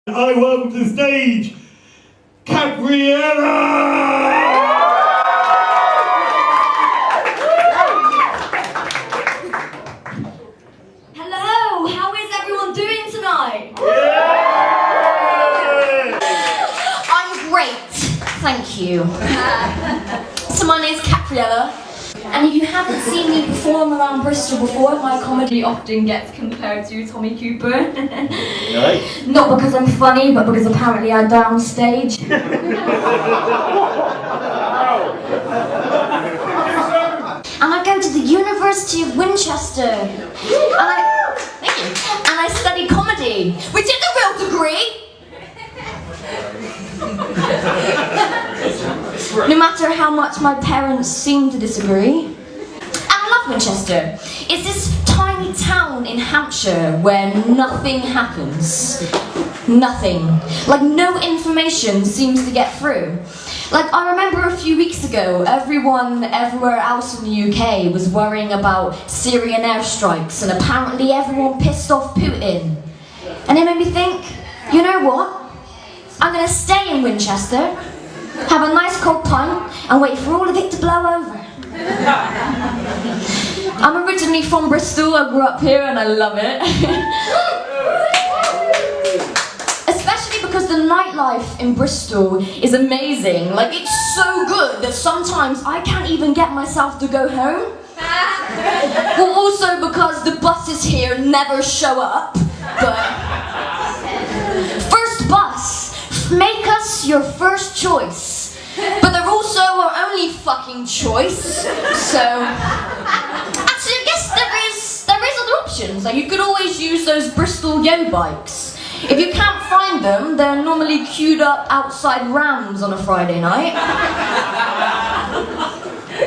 I welcome to the stage, Capriella! Hello, how is everyone doing tonight? I'm great, thank you. So my name's Capriella, and if you haven't seen me perform around Bristol before, my comedy often gets compared to Tommy Cooper. Nice. Not because I'm funny, but because apparently I die on stage. And I go to the University of Winchester. And I study comedy, which is a real degree. No matter how much my parents seem to disagree. And I love Winchester. It's this tiny town in Hampshire where nothing happens. Nothing. Like no information seems to get through. Like I remember a few weeks ago, everyone everywhere else in the UK was worrying about Syrian airstrikes and apparently everyone pissed off Putin. And it made me think, you know what? I'm going to stay in Winchester, have a nice cold pint and wait for all of it to blow over. I'm originally from Bristol, I grew up here and I love it. Especially because the nightlife in Bristol is amazing. Like it's so good that sometimes I can't even get myself to go home. Well, also because the buses here never show up. But first bus, make us your first choice. But they're also our only fucking choice. So actually I guess there is other options. Like you could always use those Bristol yo bikes. If you can't find them, they're normally queued up outside Rams on a Friday night.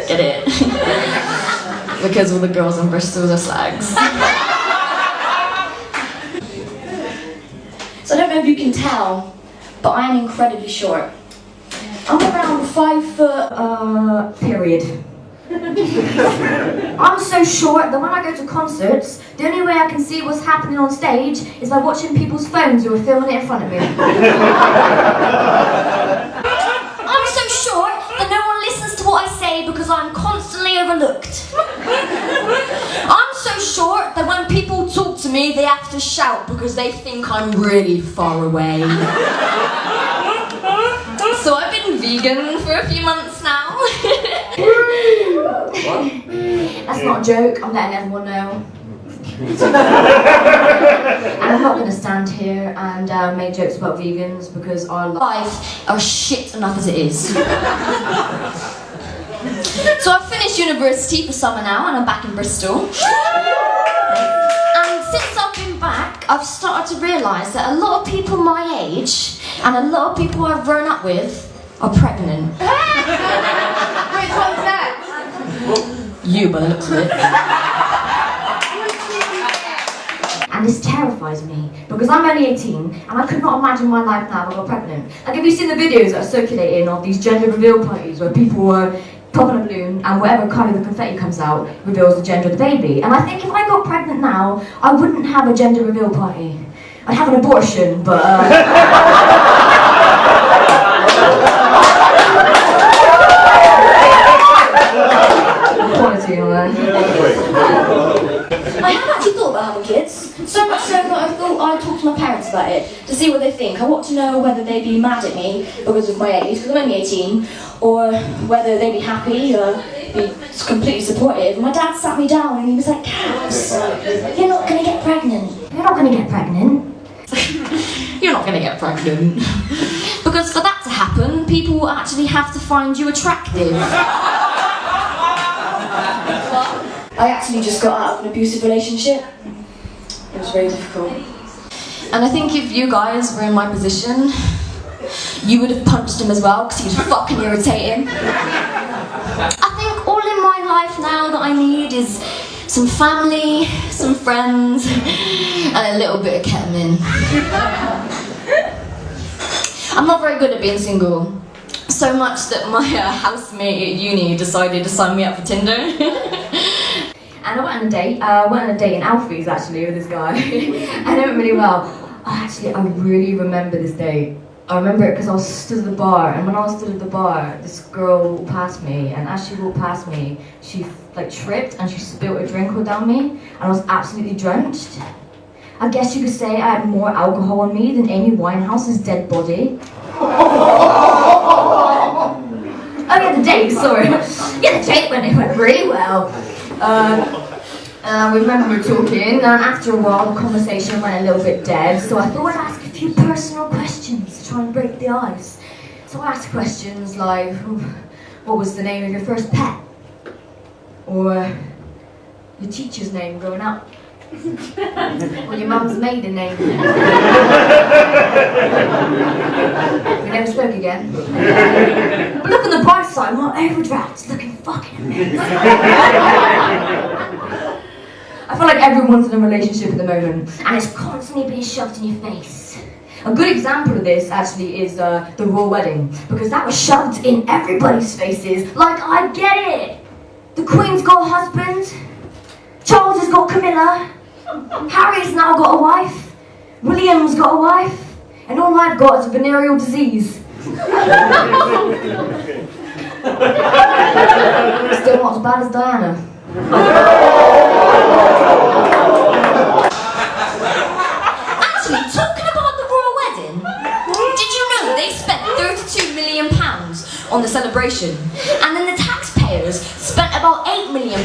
Get it? Because all the girls in Bristol are slags. So I don't know if you can tell, but I am incredibly short. I'm around 5 foot, period. I'm so short that when I go to concerts, the only way I can see what's happening on stage is by watching people's phones who are filming it in front of me. I'm so short that no one listens to what I say because I'm constantly overlooked. I'm so short that when people talk to me, they have to shout because they think I'm really far away. So I've been vegan for a few months now. That's not a joke, I'm letting everyone know. And I'm not going to stand here and make jokes about vegans because our lives are shit enough as it is. So I've finished university for summer now and I'm back in Bristol. And since I've been back, I've started to realise that a lot of people my age and a lot of people I've grown up with are pregnant. Which one's that? You, by the looks of it. And this terrifies me, because I'm only 18, and I could not imagine my life now if I got pregnant. Like, have you seen the videos that are circulating of these gender reveal parties where people are popping a balloon and whatever colour the confetti comes out reveals the gender of the baby? And I think if I got pregnant now, I wouldn't have a gender reveal party. I'd have an abortion, but quality, man. I have actually thought about having kids, so much so that I thought I'd talk to my parents about it, to see what they think. I want to know whether they'd be mad at me because of my age, because I'm only 18, or whether they'd be happy or be completely supportive. And my dad sat me down and he was like, Caps, you're not going to get pregnant. You're not going to get pregnant. You're not going to get pregnant. Because for that to happen, people will actually have to find you attractive. I actually just got out of an abusive relationship. It was very difficult. And I think if you guys were in my position, you would have punched him as well, because he was fucking irritating. I think all in my life now that I need is some family, some friends, and a little bit of ketamine. I'm not very good at being single. So much that my housemate at uni decided to sign me up for Tinder. And I went on a date in Alfie's actually with this guy. And it went really well. I Actually, I really remember this day. I remember it because I was stood at the bar, and when I was stood at the bar, this girl walked past me, and as she walked past me, she tripped and she spilled a drink all down me, and I was absolutely drenched. I guess you could say I had more alcohol on me than Amy Winehouse's dead body. Oh yeah, the date, sorry. Yeah, the date went really well. We remember we were talking, and after a while the conversation went a little bit dead, so I thought I'd ask a few personal questions to try and break the ice. So I asked questions like, what was the name of your first pet? Or your teacher's name growing up? Or your mum's maiden name? We never spoke again. But look on the bright side, my overdraft's looking fucking amazing. I feel like everyone's in a relationship at the moment, and it's constantly being shoved in your face. A good example of this actually is the royal wedding, because that was shoved in everybody's faces. Like, I get it. The Queen's got a husband. Charles has got Camilla. Harry's now got a wife. William's got a wife. And all I've got is a venereal disease. Still not as bad as Diana. Actually, talking about the royal wedding, did you know they spent £32 million on the celebration? And then the taxpayers spent about £8 million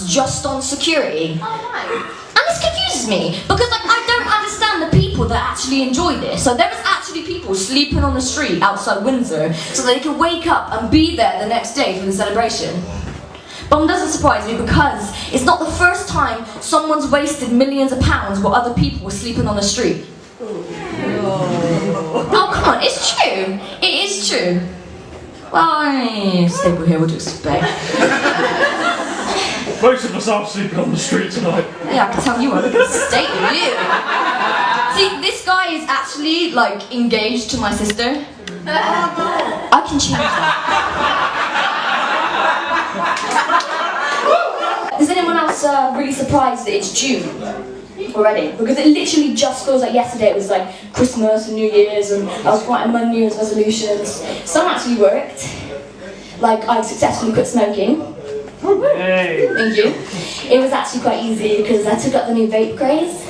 just on security. Oh, no. And this confuses me, because I don't understand the people that actually enjoy this. So there was actually people sleeping on the street outside Windsor so they could wake up and be there the next day for the celebration. But it doesn't surprise me, because it's not the first time someone's wasted millions of pounds while other people were sleeping on the street. Oh, come on, it's true. It is true. Well, stable here, what do you expect? Most of us are sleeping on the street tonight. Yeah, I can tell you what, look at the state of you. See, this guy is actually, engaged to my sister. I can change that. Is anyone else really surprised that it's June already? Because it literally just feels like yesterday it was Christmas and New Year's, and I was writing my New Year's resolutions. Some actually worked. I successfully quit smoking. Hey. Thank you. It was actually quite easy because I took up the new vape craze.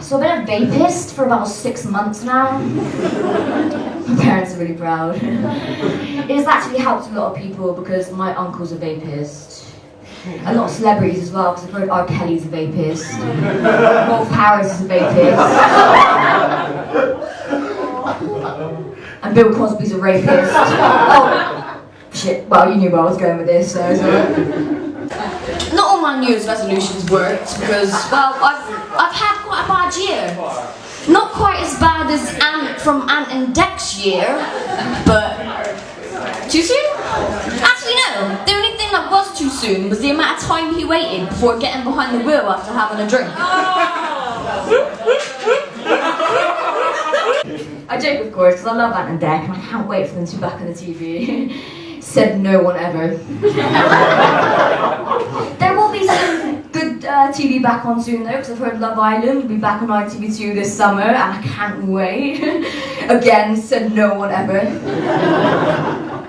So I've been a vapist for about 6 months now. My parents are really proud. It has actually helped a lot of people because my uncle's a vapist. A lot of celebrities as well, because I've heard R. Kelly's a vapist. Wolf Harris is a vapist. And Bill Cosby's a rapist. Oh, shit. Well, you knew where I was going with this, so it's alright. Not all my New Year's resolutions worked because, well, I've had quite a bad year. Not quite as bad as Ant from Ant and Dec's year, but too soon? Actually, no. The only thing that was too soon was the amount of time he waited before getting behind the wheel after having a drink. I joke, of course, because I love Ant and Dec, and I can't wait for them to be back on the TV. Said no one ever. There will be some good TV back on soon though, because I've heard Love Island will be back on ITV2 this summer, and I can't wait. Again, said no one ever.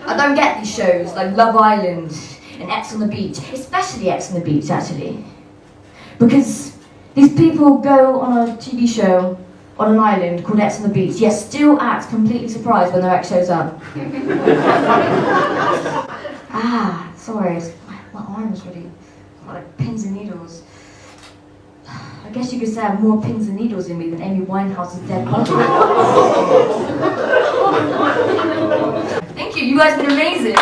I don't get these shows like Love Island and X on the Beach, especially X on the Beach actually. Because these people go on a TV show on an island called X on the Beach, yet still act completely surprised when their ex shows up. Sorry, my arm's really like pins and needles. I guess you could say I have more pins and needles in me than Amy Winehouse's dead body. Thank you, you guys have been amazing.